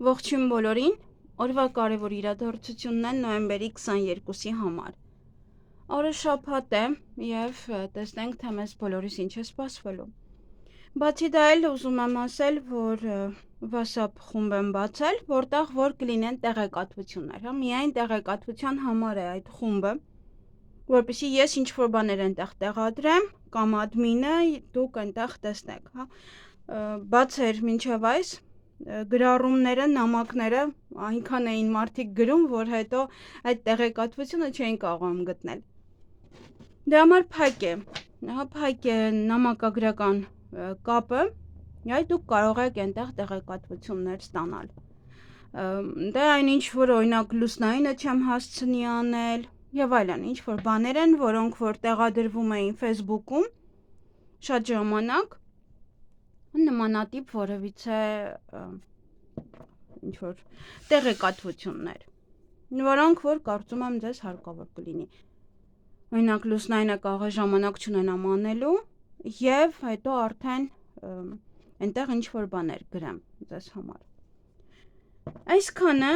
Ողջույն բոլորին, օրվա կարևոր իրադարձությունն է նոյեմբերի 22-ի համար։ Օրը շաբաթ է և տեսնենք, թե մեզ բոլորիս ինչ է սպասվելու։ Բացի դա էլ ուզում եմ ասել, որ WhatsApp խումբ եմ բացել, որտեղ որ կլինեն տեղեկատվություններ, միայն տեղեկատվության համար է այդ խումբը, որպեսզի ես ինչ-որ բաներ այնտեղ տեղադրեմ, կամ admin-ը դուք այնտեղ տեսնեք, բաց էր մինչև այս գրառումները, նամակները այնքան էին մարդիկ գրում, որ հետո այդ տեղեկատվությունը չէին կարողանում գտնել։ Դրա համար փակ է նամակագրական կապը, այ դուք կարող եք այնտեղ տեղեկատվություններ ստանալ։ Դե այնինչ, որ օրինակ լուսնայինը չեմ հասցնի անել եւ այլն, ինչ որ բաներ են, որոնք որ տեղադրվում էին Facebook-ում շատ ժամանակ, նմանատիպ որևիցե ինչ որ տեղեկատվություններ, որոնք որ կարծում եմ ձեզ հարկավոր կլինի։ Օրինակ լուսնայինը կարող է ժամանակ չունենամ անելու եւ հետո արդեն այնտեղ ինչ որ բաներ գրեմ ձեզ համար։ Այսքանը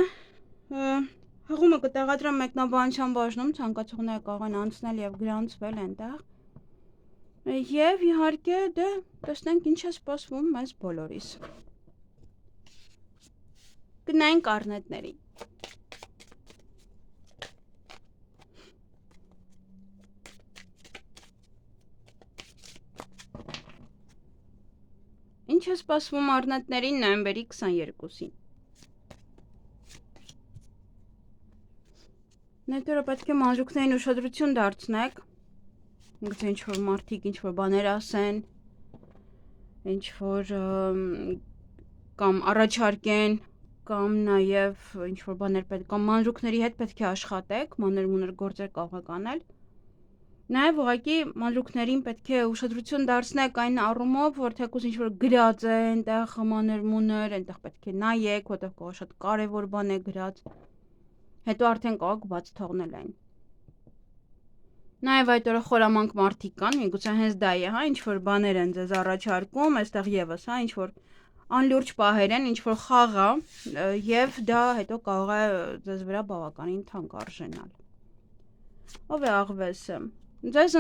հղումը կտեղադրեմ մեկնաբանության բաժնում, ցանկացողները կարող են անցնել եւ գրանցվել այնտեղ։ Եվ իհարկե դե տեսնենք ինչ է սպասվում մեզ բոլորիս։ Գնանք առնետներին։ Ինչ է սպասվում առնետներին նոյեմբերի 22-ին։ Նետերը պետք է մանրուքներին ուշադրություն դարձնեք, գուցե ինչ որ մարդիկ ինչ որ բաներ ասեն, ինչ որ կամ առաջարկեն, կամ նաև ինչ որ բաներ պետք կամ մանրուքների հետ պետք է աշխատեք, մանր-մունր գործեր կարող եք անել։ Նաև ուղղակի մանրուքներին պետք է ուշադրություն դարձնեք այն առումով, որ թեկուզ ինչ որ գրած է այնտեղ մանր-մունր, այնտեղ պետք է նայեք, որտեղ կարող շատ կարևոր բան է գրած։ Հետո արդեն կարող եք բաց թողնել այն։ Նաև այդ օրը խորամանկ մարդիկ կան, միգուցե հենց դա է, ինչ որ բաներ են ձեզ առաջարկում, այստեղ եւս, ինչ որ անլուրջ պահեր են, ինչ որ խաղա, եւ դա հետո կարող է ձեզ վրա բավականին թանկ արժենալ։ Ով է աղվեսը։ Ձեզ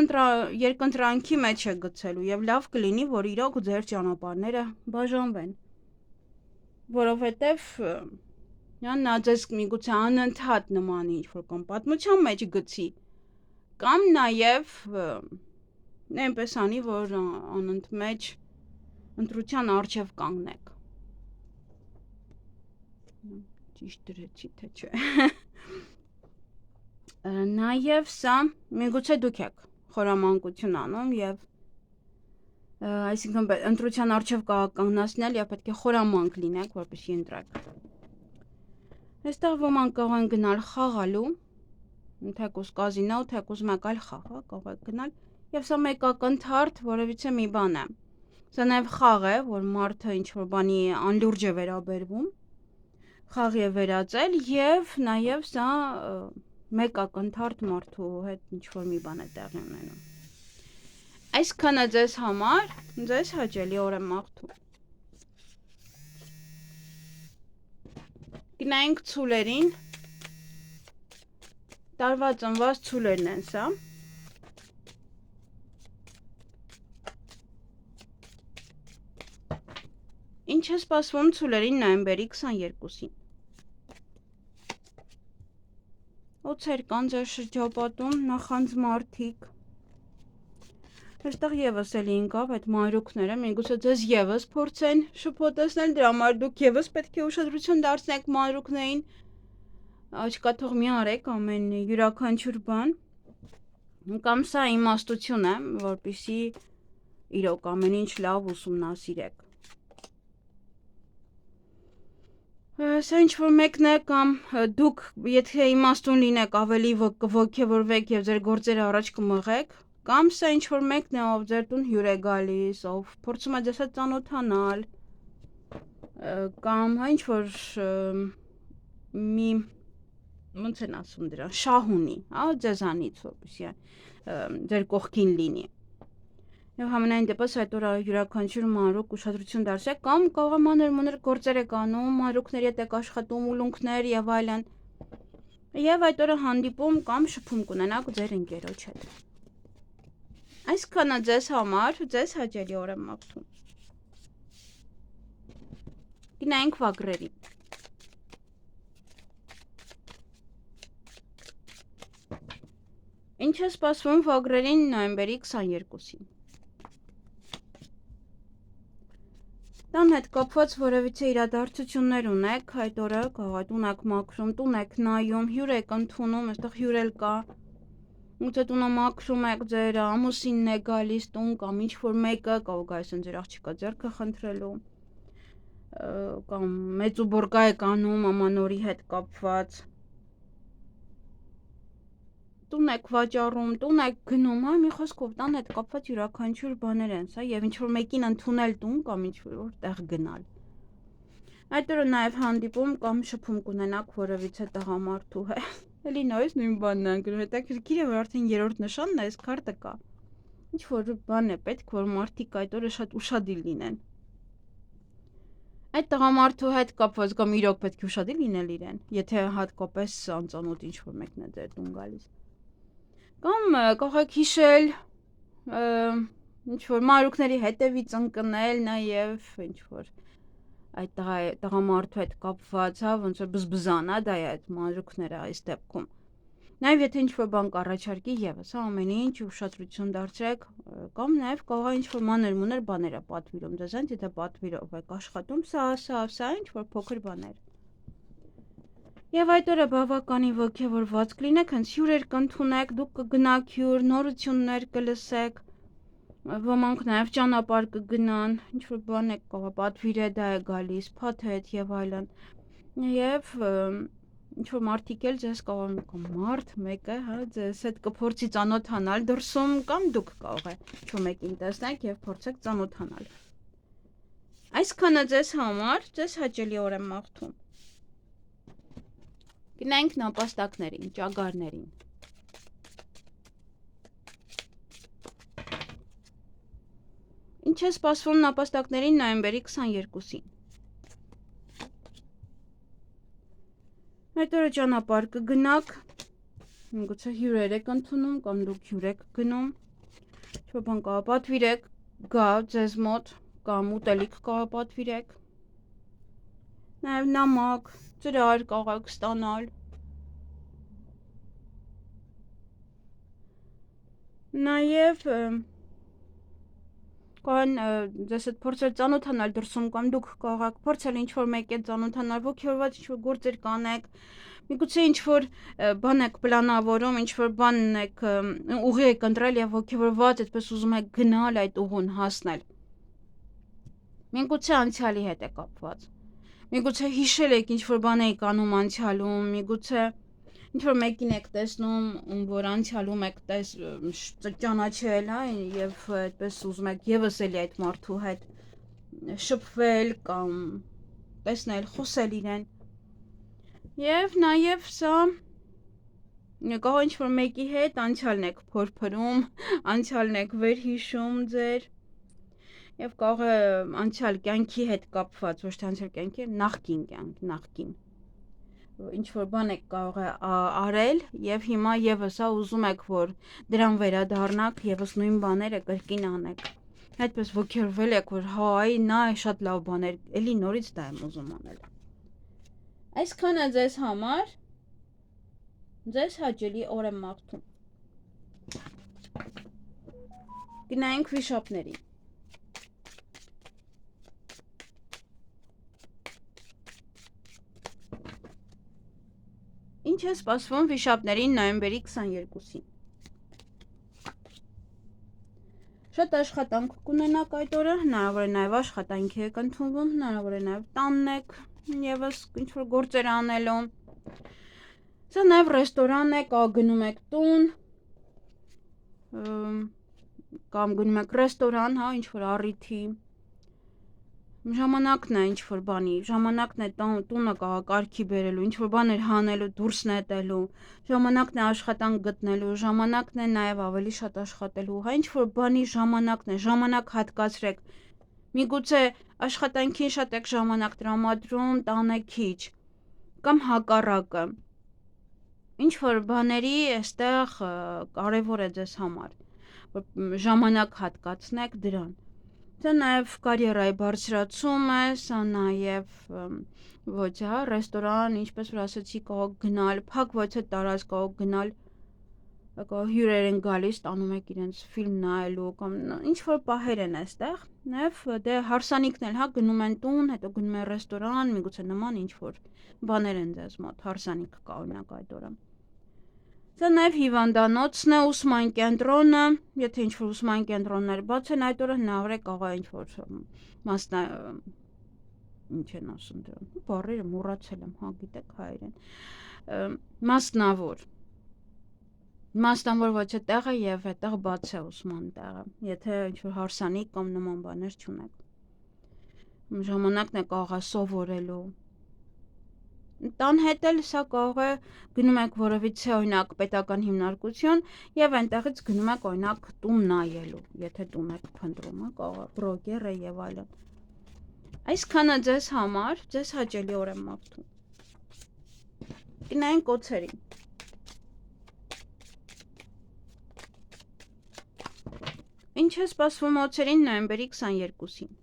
երկընտրանքի մեջ է գցելու եւ լավ կլինի, որ իրոք ձեր ճանապարհները բաժանվեն։ Որովհետեւ նա ձեզ միգուցե անընդհատ նման ինչ որ կամ պատմության մեջ գցի, կամ նաև այնպես անի, որ անընդմեջ ընտրության առջև կանգնեք։ Ճիշտ դրեցի, թե չէ։ Նաև սա միգուցե դուք եք խորամանկություն անում եւ այսինքն ընտրության առջև կանգնացնել եւ պետք է խորամանկ լինեք, որպեսզի ընտրեք։ Այստեղ ոմանք կարող են գնալ խաղալու, թեկուզ կազինո, թեկուզ մեկ այլ խաղ, կարող եք գնալ, եւ սա մեկ ակնթարթ որևիցե մի բան է։ Սա նաեւ խաղ է, որ մարդը ինչ որ բանի անլուրջ է վերաբերվում, խաղ է վերածել եւ նաեւ սա մեկ ակնթարթ մարդու հետ ինչ որ մի բան է տեղի ունենում։ Այսքանը ձեզ համար, ձեզ հաճելի օր եմ մաղթում։ Գնայինք ցուլերին, տարվա ծնված ցուլերն են սա։ Ինչ է սպասվում ցուլերին նոյեմբերի 22-ին։ Օձեր կան ձեր շրջապատում, նախանձ մարդիկ։ Այստեղ եւս էլի ինքավ այդ մանրուքները, միգուցե ձեզ եւս փորձեն շփոթեցնել, դրա համար դուք եւս պետք է ուշադրություն դարձնեք մանրուքներին, աչքաթող մի արեք ամեն յուրաքանչյուր բան, կամ սա իմաստություն է, որպեսզի իրոք ամեն ինչ լավ ուսումնասիրեք։ Սա ինչ որ մեկն է, կամ դուք եթե իմաստուն լինեք, ավելի կողքեվորվեք եւ ձեր գործերը առաջ կմղեք, կամ սա ինչ որ մեկն է, ով ձեր տուն հյուր է գալիս, ով փորձում է ձեզ հետ ծանոթանալ, կամ ինչ որ մի ոնց են ասում դրան, շահ ունի, ձեզանից, որպեսզի ձեր կողքին լինի։ Եվ համենայն դեպս այդ օրը յուրաքանչյուր մանրուք ուշադրություն դարձրեք կամ կարող է մանր գործեր եք անում, մանրուքների հետ եք աշխատում, ուլունքներ եւ այլն։ Եվ այդ օրը հանդիպում կամ շփում կունենաք ձեր ընկերոջ հետ։ Այսքանը ձեզ համար, ձեզ հաճելի օր եմ մաղթում։ Գնայինք վագրերի։ Ինչ է սպասվում վագրերին նոյեմբերի 22-ին։ Տան հետ կապված որևիցե իրադարձություններ ունեք, այդ օրը կարող է տուն եք մաքրում, տուն եք նայում, հյուր եք ընդունում, այստեղ հյուր էլ կա։ Ութե տունը մաքրում եք, ձեր ամուսինն է գալիս տուն կամ ինչ-որ մեկը, կարող գալիս են ձեր աղջիկա ձեռքը խնդրելու, կամ մեծ ու բորգա եք անում ամանորի հետ կապված։ Տուն եք վաճառում, տուն եք գնում, մի խոսքով տան հետ կապված յուրաքանչյուր բաներ են սա եւ ինչ-որ մեկին ընդունել տուն կամ ինչ-որ տեղ գնալ։ Այդ օրը նաեւ հանդիպում կամ շփում կունենաք որևիցե տղամարդու հետ։ Էլի նույնիսկ նույն բանն են գրում, հետաքրքիր է, որ արդեն երրորդ նշանն է, այս քարտը կա։ Ինչ-որ բան է պետք, որ մարդիկ այդ օրը շատ ուշադիր լինեն։ Այդ տղամարդու հետ կապված կամ իրոք պետք է ուշադիր լինել իրեն, եթե հատկապես անծանոթ ինչ-որ մեկն է ձեր տուն գալիս։ Կամ կարող եք հիշել ինչ-որ մանրուքների հետևից ընկնել նաև ինչ-որ այդ տղամարդու հետ կապված, ոնց որ բզբզան, դա է այդ մանրուքները այս դեպքում։ Նաև եթե ինչ-որ բան կառաջարկի եւս, ամեն ինչ ուշադրություն դարձրեք, կամ նաև կարող է ինչ-որ մանր բաներ է պատվիրում ձեզ, եթե պատվիրով եք աշխատում, սա, ինչ-որ փոքր բաներ։ Եվ այդ օրը բավականին ոգևորված կլինեք, հենց հյուրեր կընդունեք, դուք կգնաք հյուր, նորություններ կլսեք, ոմանք նաև ճանապարհ կգնան, ինչ-որ բան եք կարող պատվիրել, դա է գալիս, փաթեթ եւ այլն։ Եվ ինչ-որ մարդիկ էլ ձեզ կարող կամ մարդ մեկը, ձեզ հետ կփորձի ծանոթանալ դրսում կամ դուք կարող եք ինչ-որ մեկին տեսնեք եւ փորձեք ծանոթանալ։ Այսքանը ձեզ համար, ձեզ հաճելի օր եմ մաղթում։ Գնանք նապաստակներին, ճագարներին։ Ինչ է սպասվում նապաստակներին նոյեմբերի 22-ին։ Այդ օրը ճանապարհ կգնաք, գուցե հյուրեր եք ընդունում կամ դուք հյուր եք գնում, ինչ-որ բան կարող պատվիրեք, գա ձեզ մոտ կամ ուտելիք կարող պատվիրեք, նաև նամակ, ծրար կարող եք ստանալ, նաև կարող ձեզ հետ փորձել ծանոթանալ դրսում կամ դուք կարող եք փորձել ինչ-որ մեկ հետ ծանոթանալ, ոգևորված ինչ-որ գործեր կանեք, միգուցե ինչ-որ բան եք պլանավորում, ինչ-որ բան եք ուղի եք ընտրել եւ ոգևորված այդպես ուզում եք գնալ այդ ուղուն հասնել։ Միգուցե անցյալի հետ է կապված։ Միգուցե հիշել եք ինչ-որ բան եք անում անցյալում, միգուցե ինչ-որ մեկին եք տեսնում, որ անցյալում եք ճանաչել, եւ այդպես ուզում եք եւս էլի այդ մարդու հետ շփվել կամ տեսնել, խոսել իրեն։ Եվ նաև սա կարող ինչ-որ մեկի հետ անցյալն եք փորփրում, անցյալն եք վերհիշում ձեր, եւ կարող է անցյալ կյանքի հետ կապված, ոչ թե անցյալ կյանքի, նախկին կյանք, նախկին։ Ինչ-որ բան եք կարող է արել եւ հիմա եւս ուզում եք, որ դրան վերադառնաք, եւս նույն բաները կրկին անեք։ Այդպես ոգևորվել եք, որ նա շատ լավ բաներ, էլի նորից դա եմ ուզում անել։ Այսքանը ձեզ համար, ձեզ հաճելի օր եմ մաղթում։ Գնայինք վիշապներին։ Ինչ է սպասվում վիշապներին նոյեմբերի 22-ին։ Շատ աշխատանք կունենաք այդ օրը, հնարավոր է նաև աշխատանքի եք ընդունվում, հնարավոր է նաև տանն եք եւս ինչ-որ գործեր անելու։ Սա նաև ռեստորան է, կամ գնում եք տուն, կամ գնում եք ռեստորան, ինչ-որ առիթի։ Ժամանակն է ինչ որ բանի, ժամանակն է տունը կարգի բերելու, ինչ որ բաներ հանելու, դուրս նետելու, ժամանակն է աշխատանք գտնելու, ժամանակն է նաև ավելի շատ աշխատելու, հա ինչ որ բանի ժամանակն է, ժամանակ հատկացրեք։ Միգուցե աշխատանքին շատ եք ժամանակ տրամադրում, տանը քիչ, կամ հակառակը։ Ինչ որ բաների այստեղ կարևոր է ձեզ համար, որ ժամանակ հատկացնեք դրան։ Դա նաև կարիերայի բարձրացում է, սա նաև ոչ, հա, ռեստորան, ինչպես որ ասացի, կարող գնալ, փակ ոչ է տարած, կարող գնալ, կարող հյուրեր են գալիս, տանում եք իրենց ֆիլմ նայելու կամ ինչ որ պահեր են այստեղ, նաև դե հարսանիքն էլ, հա, գնում են տուն, հետո գնում են ռեստորան, միգուցե նման ինչ որ բաներ են ձեզ մոտ, հարսանիք կա օրինակ այդ օրը։ Սա նաև հիվանդանոցն է, ուսման կենտրոնը, եթե ինչ-որ ուսման կենտրոններ բաց են, այդ օրը հնարավոր է կարող է ինչ-որ ինչ են ասում դրան, բառերը մոռացել եմ, հա, գիտեք հայերեն, մասնավոր ոչ է տեղը և այդտեղ բաց է ուսման տեղը, եթե ինչ-որ հարսանիք կամ նման բաներ չունեք, ժամանակն է կարող է սովորելու, տան հետ էլ սա կարող է գնում եք որևիցե օրինակ պետական հիմնարկություն և այնտեղից գնում եք օրինակ տուն նայելու, եթե տուն եք փնտրում, կարող է բրոկեր է և այլն։ Այսքանը ձեզ համար, ձեզ հաճելի օր եմ մաղթում։ Գնային կոցերին։ Ինչ է սպասվում օցերին նոյեմբերի 22-ին։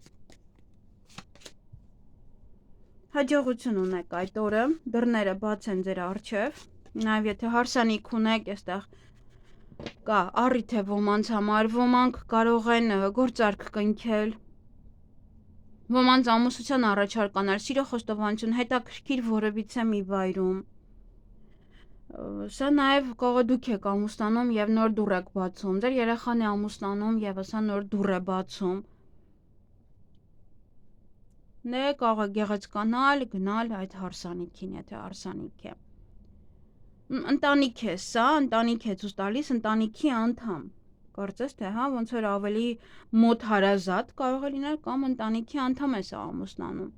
Հաջողություն ունեք այդ օրը, դռները բաց են ձեր առջև, նաև եթե հարսանիք ունեք, այստեղ կա առիթ է ոմանց համար, ոմանք կարող են գործարք կնքել, ոմանց ամուսնության առաջարկանալ, սիրո խոստովանություն, հետաքրքիր որևիցե մի վայրում, սա նաև կարող է դուք եք ամուսնանում և նոր դուռ եք բացում, ձեր երեխան է ամուսնանում և սա նոր դուռ է բացում, Դե կարող է գեղեցկանալ, գնալ այդ հարսանիքին, եթե հարսանիք է։ Ընտանիք է սա, ընտանիք է ցույց տալիս, ընտանիքի անդամ։ Կարծես թե, հա, ոնց որ ավելի մոտ հարազատ կարող է լինել կամ ընտանիքի անդամ է սա ամուսնանում։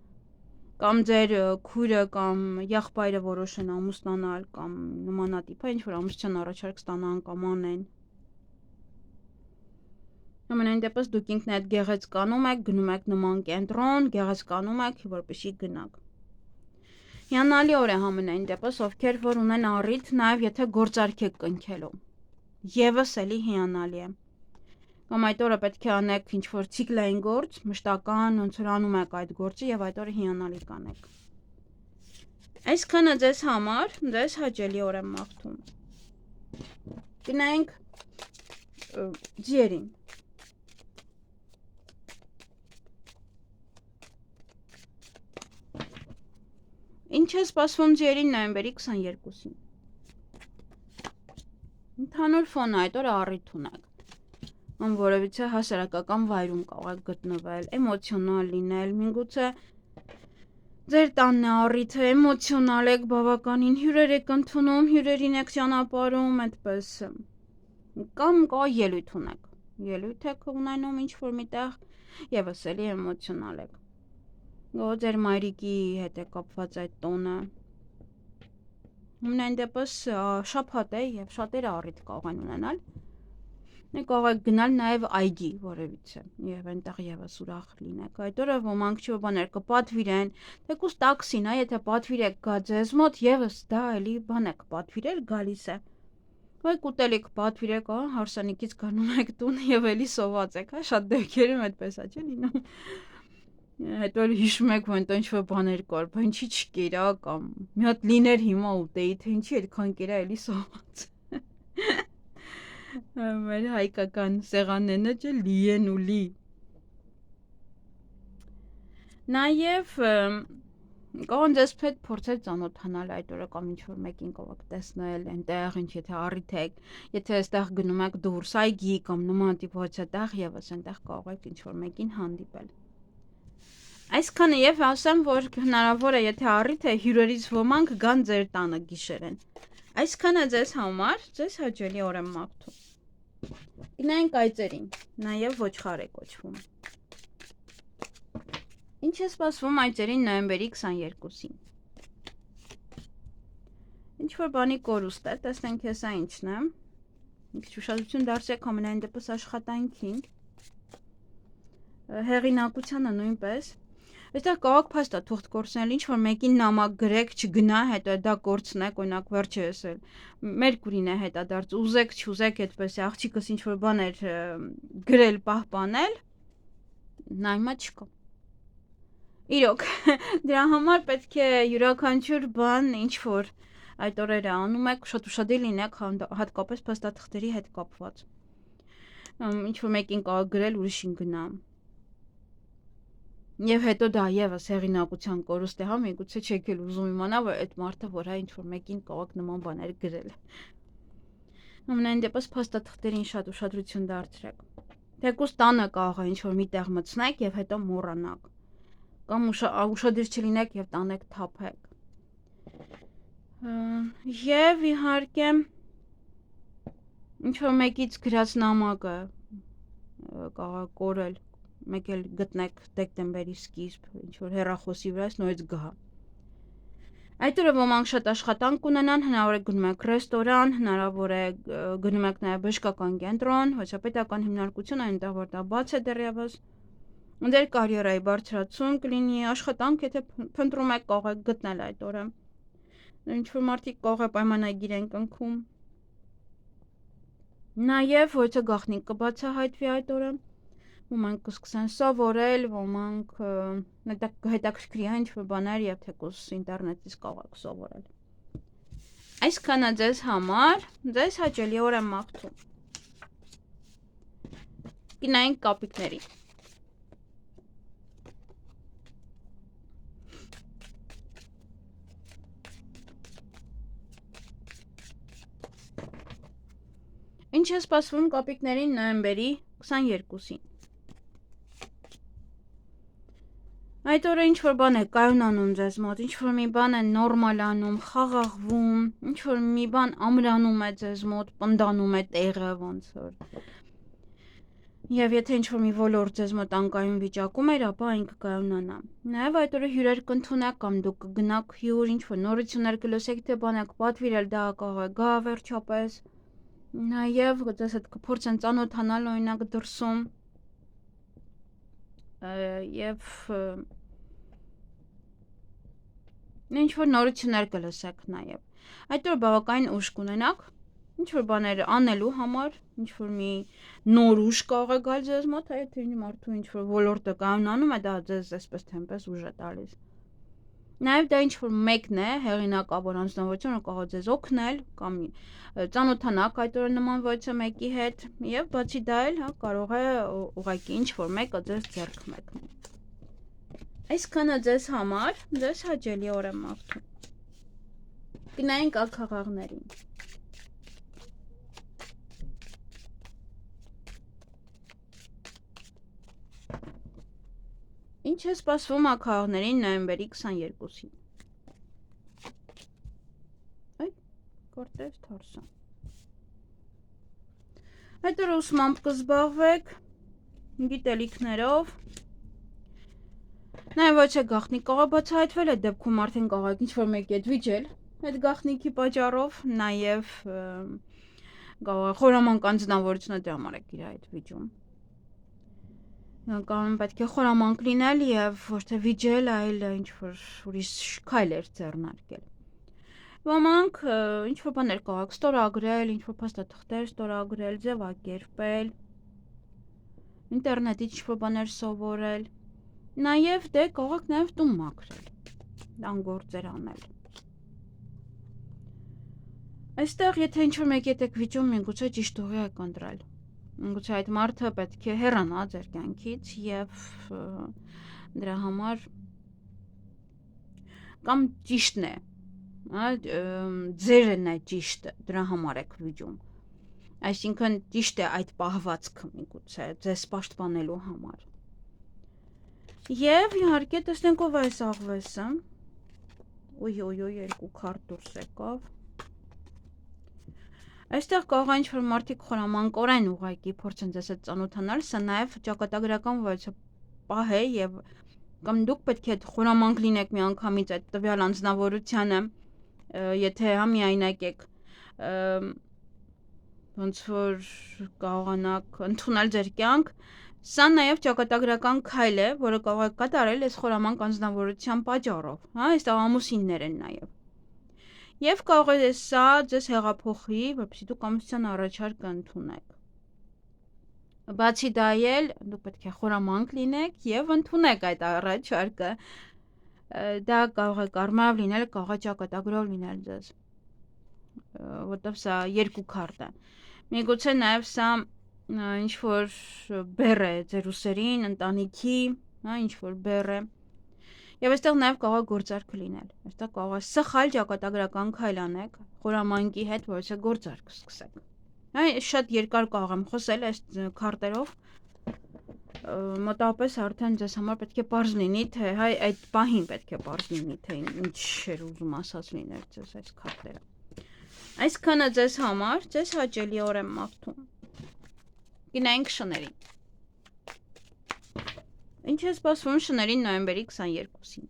Կամ ձեր քույրը կամ եղբայրը որոշեն ամուսնանալ կամ նմանատիպ, ինչ որ ամուսնության առաջարկ ստանան կամ անեն։ Ամենայն դեպս դուք ինքներդ գեղեցկանում եք, գնում եք նման կենտրոն, գեղեցկանում եք, որպեսզի գնաք։ Հիանալի օր է ամենայն դեպս, ովքեր որ ունեն առիթ, նաև եթե գործարք եք կնքելու։ Եվս էլի հիանալի է։ Կամ այդ օրը պետք է անեք ինչ-որ ցիկլային գործ, մշտական, ոնց որ անում եք այդ գործը եւ այդ օրը հիանալի կանեք։ Այսքանը ձեզ համար, ձեզ հաճելի օր եմ մաղթում։ Գնանք ձիերին։ Ինչ է սպասվում ձիերին նոյեմբերի 22-ին։ Ընդհանուր ֆոնը այդ օրը առիթ ունեք։ Ամ որևիցե հասարակական վայրում կարող եք գտնվել, էմոցիոնալ լինել, միգուցե ձեր տանն է առիթը, էմոցիոնալ եք, բավականին հյուրեր եք ընդունում, հյուրերին եք ճանապարհում, այդպես կամ կարող ելույթ ունեք։ Ելույթ եք ունենում ինչ-որ միտեղ եւս էլի էմոցիոնալ եք։ Գո ձեր մայրիկի հետ է կապված այդ տոնը։ Ամենայն դեպս շաբաթ է եւ շատերը առիթ կարող են ունենալ։ Կարող եք գնալ նաեւ այգի որևիցե եւ այնտեղ եւս ուրախ լինեք։ Այդ օրը ոմանք չի բաներ կպատվիրեն, թեկուզ տաքսին, հա, եթե պատվիրեք գա ձեզ մոտ եւս դա էլի բան եք պատվիրել գալիս է։ Ոք ուտելիք պատվիրեք, հա, հարսանիքից գնում եք տուն եւ էլի սոված եք, հա, շատ դեպքերում այդպես է, չէ՞ լինում։ Հետո հիշում եք, որ ինչ որ բաներ կար, բա ինչի չկերա կամ մի հատ լիներ հիմա ուտեի, թե ինչի այդքան կերա էլի սոված։ Մեր հայկական սեղանները չէ լի են ու լի։ Նաև կարող ձեզ հետ փորձել ծանոթանալ այդ օրը կամ ինչ-որ մեկին կարող եք տեսնել այնտեղ, ինչ եթե առիթ եք, եթե այստեղ գնում եք դուրս այգի կամ նման տիպ հոչատեղ եւս այնտեղ կարող եք ինչ-որ մեկին հանդիպել։ Այսքանը եւ ասեմ, որ հնարավոր է, եթե առիթ է հյուրերից ոմանք գան ձեր տանը գիշերեն։ Այսքանը ձեզ համար, ձեզ հաճելի օր եմ մաղթում։ Գնանք այծերին, նաև ոչխար է կոչվում։ Ինչ է սպասվում այծերին նոյեմբերի 22-ին։ Ինչ-որ բանի կորուստ է, տեսնենք հեսա ինչն է։ Ինչ ուշադրություն դարձրեք ամենայն դեպս աշխատանքին։ Հեղինակությանը նույնպես։ Այստեղ կարող փաստա թուղթ կորցնել, ինչ-որ մեկին նամակ գրեք, չգնա, հետո դա կորցնեք, օրինակ վերջերս էլ Մերկուրին է հետադարձ, ուզեք, չուզեք, այդպես է, աղջիկս ինչ-որ բաներ գրել, պահպանել, նայմա չկա։ Իրոք, դրա համար պետք է յուրաքանչյուր բան, ինչ-որ այդ օրերը անում եք, շատ ուշադիր լինեք, հատկապես փաստաթղթերի հետ կապված։ Ինչ-որ մեկին կարող գրել, ուրիշին գնա։ Եվ հետո դա եւս հեղինակության կորուստ է, հա, միգուցե չեք էլ ուզում իմանալ, որ այդ մարդը որ հա ինչ-որ մեկին կարող նման բաներ գրել։ Ամենայն դեպս փաստաթղթերին շատ ուշադրություն դարձրեք։ Թեկուզ տանը կարող է ինչ-որ մի տեղ մտցնեք եւ հետո մոռանաք։ Կամ ուշադիր չլինեք եւ տանեք թափեք։ Եվ իհարկե ինչ-որ մեկից գրած նամակը կարող կորել, մեկ էլ գտնեք դեկտեմբերի սկիզբ, ինչ-որ հեռախոսի վրայից նորից գահ։ Այդ օրը ոմանք շատ աշխատանք ունենան, հնարավոր է գնում եք ռեստորան, հնարավոր է գնում եք նաև բժշկական կենտրոն, հոգեբանական հիմնարկություն, այնտեղ որ դա բաց է դեռևս։ Ձեր կարիերայի բարձրացում կլինի, աշխատանք, եթե փնտրում եք, կարող եք գտնել այդ օրը։ Ինչ-որ մարդիկ կարող է պայմանագիր են կնքում։ Նաև ոչ գաղտնիք կբացահայտվի այդ օրը, ոմանք կսկսեն սովորել, ոմանք հետաքրքրի է ինչ-որ բաներ եւ թեկուզ ինտերնետից կարող եք սովորել։ Այսքանը ձեզ համար, ձեզ հաճելի օր եմ մաղթում։ Գնայինք կապիկների։ Ինչ է սպասվում կապիկներին նոյեմբերի 22-ին։ Այդ օրը ինչ-որ բան է կայունանում ձեզ մոտ, ինչ-որ մի բան է նորմալանում, խաղաղվում, ինչ-որ մի բան ամրանում է ձեզ մոտ, պնդանում է տեղը ոնց որ։ Եվ եթե ինչ-որ մի ոլորտ ձեզ մոտ անկայուն վիճակում էր, ապա այն կկայունանա։ Նաև այդ օրը հյուրեր կընդունեք կամ դուք կգնաք հյուր, ինչ-որ նորություններ կլսեք, թե բան եք պատվիրել, դա կարող է գա վերջապես։ Նաև ձեզ հետ կփորձեն ծանոթանալ օրինակ դրսում։ Եվ ինչ-որ նորություններ կլսեք նաև։ Այդ օրը բավականին ուժ կունենաք, ինչ-որ բաներ անելու համար, ինչ-որ մի նոր ուժ կարող է գալ ձեզ մոտ, եթե մարդու ինչ-որ ոլորտը կայունանում է, դա ձեզ այսպես թե այնպես ուժ է տալիս։ Նաև դա ինչ-որ մեկն է, հեղինակավոր անձնավորությունը կարող է ձեզ օգնել կամ ծանոթանաք այդ օրը նման ոչ մեկի հետ եւ բացի դա էլ հա կարող է ուղղակի ինչ-որ մեկը ձեզ ձեռք մեկնել։ Այսքանը ձեզ համար, ձեզ հաճելի օր եմ մաղթում։ Գնայինք ակաղաղներին։ Ինչ է սպասվում ակաղաղներին նոյեմբերի 22-ին։ Այ, կորտես թարսան։ Այդ օրը ուսմամբ կզբաղվեք, գիտելիքներով։ Նաև ոչ է գաղտնիք կարող բացահայտվել, այդ դեպքում արդեն կարող եք ինչ-որ մեկի հետ վիճել, այդ գաղտնիքի պատճառով, նաև խորամանկ անձնավորությունը դրա համար եք իր այդ վիճում։ Կարող պետք է խորամանկ լինել եւ ոչ թե վիճել, այլ ինչ-որ ուրիշ քայլեր ձեռնարկել։ Ոմանք ինչ-որ բաներ կարող եք ստորագրել, ինչ-որ փաստաթղթեր ստորագրել, ձևակերպել, ինտերնետից ինչ-որ բաներ սովորել, նաև դե կարող եք նաև տուն մաքրել, դան գործեր անել։ Այստեղ եթե ինչ-որ մեկի հետ եք վիճում, միգուցե ճիշտ ուղի եք ընտրել։ Միգուցե այդ մարդը պետք է հեռանա ձեր կյանքից եւ դրա համար կամ ճիշտն է, հա, ձերն է ճիշտը, դրա համար եք վիճում։ Այսինքն ճիշտ է այդ պահվածքը միգուցե ձեզ պաշտպանելու համար։ Եվ իհարկե տեսնենք ով է այս աղվեսը։ Ոյ, երկու քարտ դուրս եկավ։ Այստեղ կարող է ինչ-որ մարդիկ խորամանկորեն ուղղակի փորձեն ձեզ հետ ծանոթանալ, սա նաև ճակատագրական վայրը պահ է եւ կամ դուք պետք է խորամանկ լինեք միանգամից այդ տվյալ անձնավորությանը, եթե միայնակ եք, ոնց որ կարողանաք ընդունել ձեր կյանք, սա նաև ճակատագրական քայլ է, որը կարող եք կատարել այս խորամանկ անձնավորության պատճառով, այստեղ ամուսիններ են նաև։ Եվ կարող է սա ձեզ հեղափոխի, որպեսզի դուք ամուսնության առաջարկը ընդունեք։ Բացի դա էլ դուք պետք է խորամանկ լինեք եւ ընդունեք այդ առաջարկը։ Դա կարող է կարմրով լինել, կարող է ճակատագրով լինել ձեզ, որտեղ սա երկու քարտ է։ Միգուցե նաև սա ինչ որ բեռ է ձեր ուսերին, ընտանիքի, ինչ որ բեռ է։ Եվ այստեղ նաև կարող է գործարք լինել։ Այստեղ կարող է սխալ ճակատագրական քայլ անեք խորամանկի հետ, որովհետեւ գործարք սկսեք։ Շատ երկար կարող եմ խոսել այս քարտերով, մոտավորապես արդեն ձեզ համար պետք է պարզ լինի, թե այդ պահին պետք է պարզ լինի, թե ինչ էր ուզում ասած լինել ձեզ այս քարտերը։ Այսքանը ձեզ համար, ձեզ հաճելի օր եմ մաղթում։ Գնանք շներին։ Ինչ է սպասվում շներին նոյեմբերի 22-ին։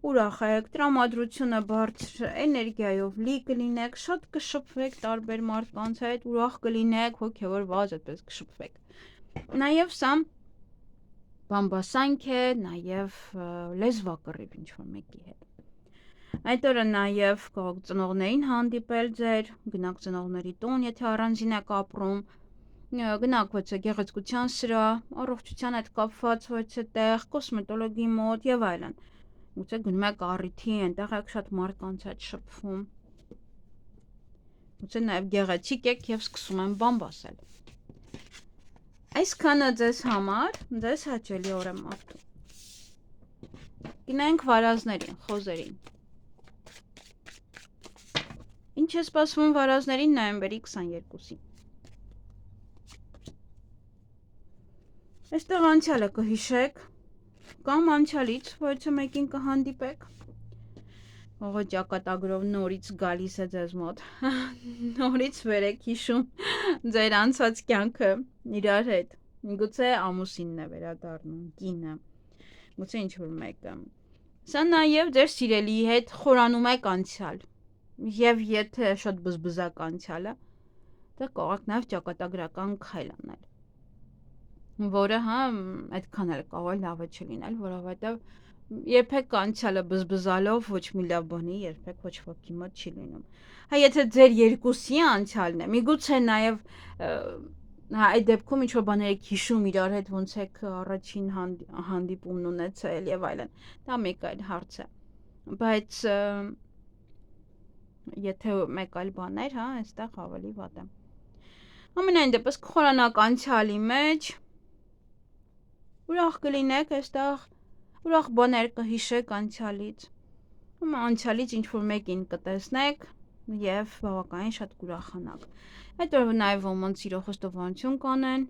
Ուրախ եք, տրամադրությունը բարձր էներգիայով լի կլինեք, շատ կշփվեք տարբեր մարդկանց հետ, ուրախ կլինեք, հոգևորված այդպես կշփվեք։ Նաև սա բամբասանք է, նաև լեզվակռիվ ինչ որ մեկի հետ։ Այդ օրը նաև կարող ծնողներին հանդիպել ձեր, գնաք ծնողների տուն, եթե առանձին եք ապրում, գնաք գեղեցկության սրահ, առողջության հետ կապված տեղ, կոսմետոլոգի մոտ եւ այլն։ Գուցե գնում եք առիթի, այնտեղ եք շատ մարդկանց հետ շփվում։ Գուցե նաև գեղեցիկ եք եւ սկսում են բամբասել։ Այսքանը ձեզ համար, ձեզ հաճելի օր եմ մաղթում։ Գնանք վարազներին, խոզերին։ Ինչ է սպասվում վարազներին նոյեմբերի 22-ին։ Այստեղ անցյալը կհիշեք, կամ անցյալից որևէ մեկին կհանդիպեք, ողը ճակատագրով նորից գալիս է ձեզ մոտ, նորից վեր եք հիշում ձեր անցած կյանքը իրար հետ, միգուցե ամուսինն է վերադառնում, կինը, գուցե ինչ որ մեկը։ Սա նաև ձեր սիրելիի հետ խորանում եք անցյալ, եւ եթե շատ բզբզակ անցյալը, դա կարող եք նաև ճակատագրական քայլ անել, որը այդքան էլ կարող է լավը չլինել, որովհետև երբեք անցյալը բզբզալով ոչ մի լավ բանի երբեք ոչ ոքի մոտ չի լինում։ Եթե ձեր երկուսի անցյալն է, միգուցե նաև այդ դեպքում ինչ որ բաներ եք հիշում իրար հետ, ոնց եք առաջին հանդիպումն ունեցել եւ այլն, դա մեկ այլ հարց է։ Բայց եթե մեկ այլ բաներ, այստեղ ավելի վատ է։ Ամենայն դեպս կխորանաք անցյալի մեջ, ուրախ կլինեք այստեղ, ուրախ բաներ կհիշեք անցյալից, անցյալից ինչ որ մեկին կտեսնեք եւ բավականին շատ կուրախանաք։ Այդ օրը նաև ոմանց սիրո խոստովանություն կանեն,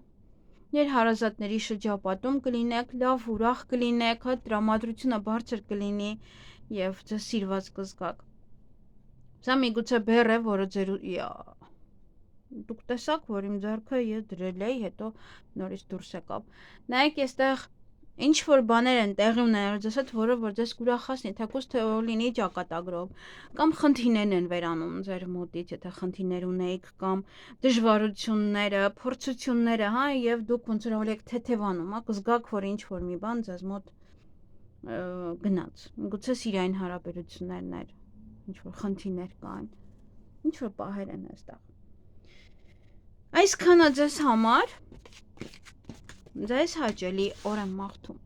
երհարազատների շրջապատում կլինեք, լավ ուրախ կլինեք, տրամադրությունը բարձր կլինի եւ ձեզ սիրված կզգաք։ Սա միգուցե բեռ է, որը ձեր դուք տեսաք, որ իմ ձեռքը ես դրել էի, հետո նորից դուրս եկավ։ Նայեք, այստեղ ինչ որ բաներ են տեղի ունենում ձեզ հետ, որը որ ձեզ կուրախացնի, թեկուզ թե լինի ճակատագրով, կամ խնդիրներ են վերանում ձեր մոտից, եթե խնդիրներ ունեիք, կամ դժվարությունները, փորձությունները, եւ դուք ոնց որ ավելի եք թեթևանում, կզգաք, որ ինչ որ մի բան ձեզ մոտ գնաց։ Գուցե սիրային հարաբերություններ, ինչ որ խնդիրներ կան, ինչ որ պահեր են այստեղ։ Այսքանը ձեզ համար, ձեզ հաճելի օր եմ մաղթում։